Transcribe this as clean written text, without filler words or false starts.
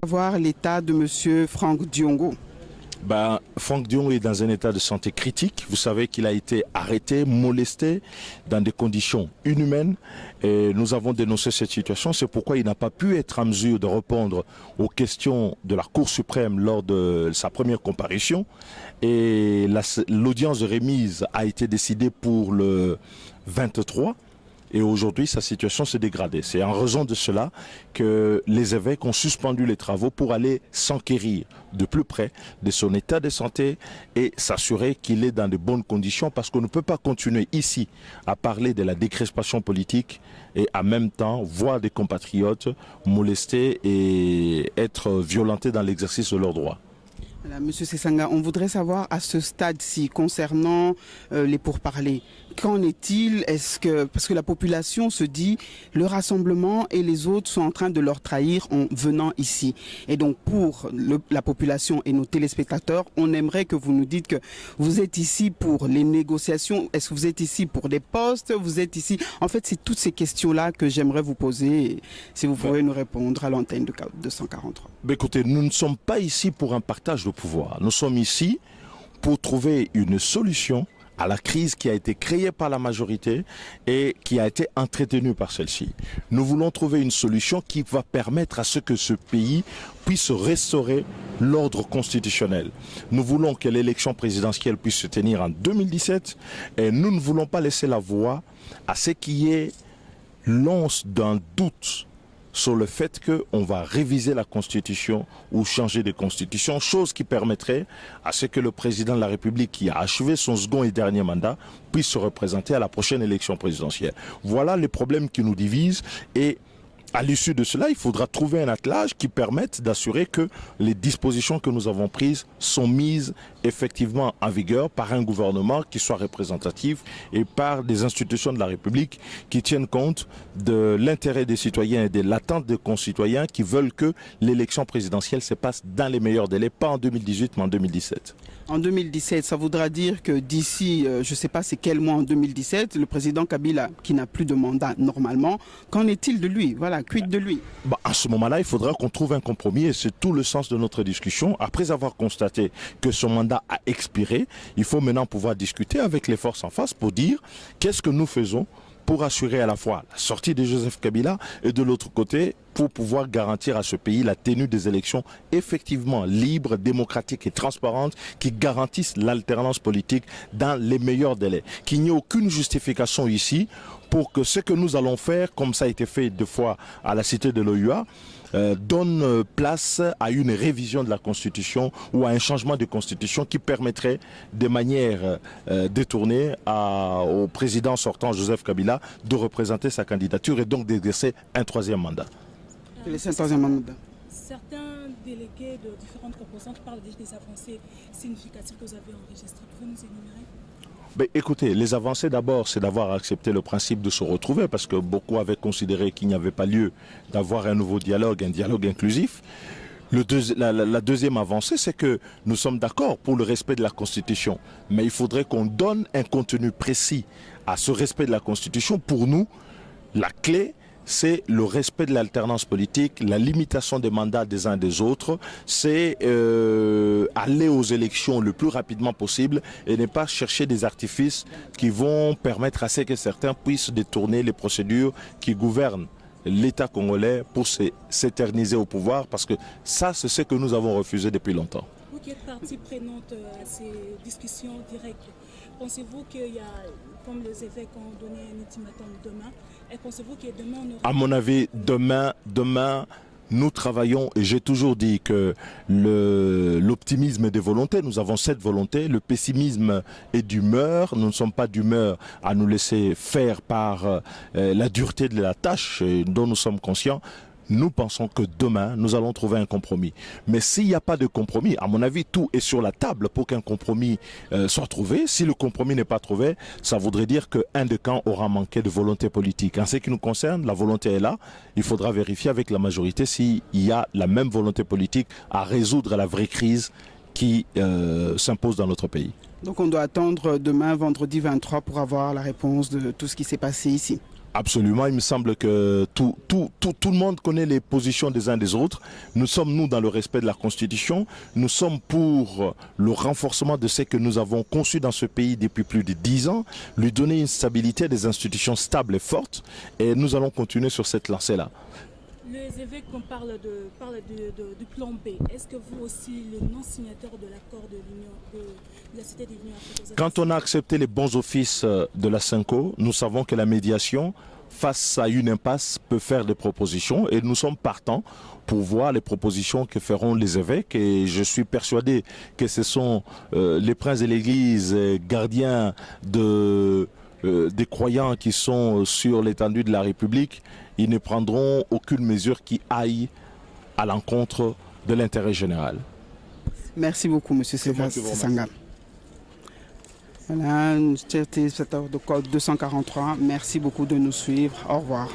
Voir l'état de M. Franck Diongo. Franck Diongo est dans un état de santé critique. Vous savez qu'il a été arrêté, molesté dans des conditions inhumaines. Et nous avons dénoncé cette situation. C'est pourquoi il n'a pas pu être en mesure de répondre aux questions de la Cour suprême lors de sa première comparution. Et l'audience de remise a été décidée pour le 23. Et aujourd'hui, sa situation s'est dégradée. C'est en raison de cela que les évêques ont suspendu les travaux pour aller s'enquérir de plus près de son état de santé et s'assurer qu'il est dans de bonnes conditions, parce qu'on ne peut pas continuer ici à parler de la décrispation politique et en même temps voir des compatriotes molestés et être violentés dans l'exercice de leurs droits. Monsieur Sesanga, on voudrait savoir à ce stade-ci, concernant les pourparlers, qu'en est-il? Parce que la population se dit, le rassemblement et les autres sont en train de leur trahir en venant ici. Et donc pour la population et nos téléspectateurs, on aimerait que vous nous dites que vous êtes ici pour les négociations. Est-ce que vous êtes ici pour des postes? Vous êtes ici... En fait, c'est toutes ces questions-là que j'aimerais vous poser, si vous pourrez nous répondre à l'antenne de 243. Écoutez, nous ne sommes pas ici pour un partage de pouvoir. Nous sommes ici pour trouver une solution à la crise qui a été créée par la majorité et qui a été entretenue par celle-ci. Nous voulons trouver une solution qui va permettre à ce que ce pays puisse restaurer l'ordre constitutionnel. Nous voulons que l'élection présidentielle puisse se tenir en 2017 et nous ne voulons pas laisser la voie à ce qui est l'once d'un doute sur le fait qu'on va réviser la Constitution ou changer de Constitution, chose qui permettrait à ce que le président de la République, qui a achevé son second et dernier mandat, puisse se représenter à la prochaine élection présidentielle. Voilà les problèmes qui nous divisent, et à l'issue de cela, il faudra trouver un attelage qui permette d'assurer que les dispositions que nous avons prises sont mises effectivement en vigueur par un gouvernement qui soit représentatif et par des institutions de la République qui tiennent compte de l'intérêt des citoyens et de l'attente des concitoyens qui veulent que l'élection présidentielle se passe dans les meilleurs délais, pas en 2018 mais en 2017. En 2017, ça voudra dire que d'ici, je ne sais pas c'est quel mois en 2017, le président Kabila, qui n'a plus de mandat normalement, qu'en est-il de lui? Voilà, quid de lui? À ce moment-là, il faudra qu'on trouve un compromis et c'est tout le sens de notre discussion. Après avoir constaté que son mandat a expiré, il faut maintenant pouvoir discuter avec les forces en face pour dire qu'est-ce que nous faisons pour assurer à la fois la sortie de Joseph Kabila et de l'autre côté pour pouvoir garantir à ce pays la tenue des élections effectivement libres, démocratiques et transparentes qui garantissent l'alternance politique dans les meilleurs délais. Qu'il n'y ait aucune justification ici pour que ce que nous allons faire, comme ça a été fait deux fois à la cité de l'OUA, donne place à une révision de la Constitution ou à un changement de Constitution qui permettrait de manière détournée au président sortant Joseph Kabila de représenter sa candidature et donc d'exercer un troisième mandat. Certains délégués de différentes composantes parlent des avancées significatives que vous avez enregistrées. Pouvez-nous énumérer? Écoutez, les avancées d'abord, c'est d'avoir accepté le principe de se retrouver parce que beaucoup avaient considéré qu'il n'y avait pas lieu d'avoir un nouveau dialogue, un dialogue inclusif. La deuxième avancée, c'est que nous sommes d'accord pour le respect de la Constitution, mais il faudrait qu'on donne un contenu précis à ce respect de la Constitution. Pour nous, la clé, c'est le respect de l'alternance politique, la limitation des mandats des uns et des autres, c'est aller aux élections le plus rapidement possible et ne pas chercher des artifices qui vont permettre à ce que certains puissent détourner les procédures qui gouvernent l'État congolais pour s'éterniser au pouvoir, parce que ça, c'est ce que nous avons refusé depuis longtemps. Vous qui êtes partie prenante à ces discussions directes, pensez-vous qu'il y a, comme les évêques ont donné un ultimatum demain, et pensez-vous que demain on aura... À mon avis, demain, nous travaillons, et j'ai toujours dit que l'optimisme est de volonté, nous avons cette volonté, le pessimisme est d'humeur, nous ne sommes pas d'humeur à nous laisser faire par la dureté de la tâche dont nous sommes conscients. Nous pensons que demain, nous allons trouver un compromis. Mais s'il n'y a pas de compromis, à mon avis, tout est sur la table pour qu'un compromis soit trouvé. Si le compromis n'est pas trouvé, ça voudrait dire qu'un des camps aura manqué de volonté politique. En ce qui nous concerne, la volonté est là. Il faudra vérifier avec la majorité s'il y a la même volonté politique à résoudre la vraie crise qui s'impose dans notre pays. Donc on doit attendre demain, vendredi 23, pour avoir la réponse de tout ce qui s'est passé ici. Absolument, il me semble que tout le monde connaît les positions des uns des autres. Nous sommes, nous, dans le respect de la Constitution. Nous sommes pour le renforcement de ce que nous avons conçu dans ce pays depuis plus de 10 ans, lui donner une stabilité, des institutions stables et fortes. Et nous allons continuer sur cette lancée-là. Les évêques parlent du plan B. Est-ce que vous aussi, le non-signataire de l'accord de la Cité de l'Union africaine? Quand on a accepté les bons offices de la CENCO, nous savons que la médiation, face à une impasse, peut faire des propositions et nous sommes partants pour voir les propositions que feront les évêques. Et je suis persuadé que ce sont les princes de l'Église, gardiens des croyants qui sont sur l'étendue de la République. Ils ne prendront aucune mesure qui aille à l'encontre de l'intérêt général. Merci beaucoup, M. Sesanga. Voilà, chers téléspectateurs de Code 243, merci beaucoup de nous suivre. Au revoir.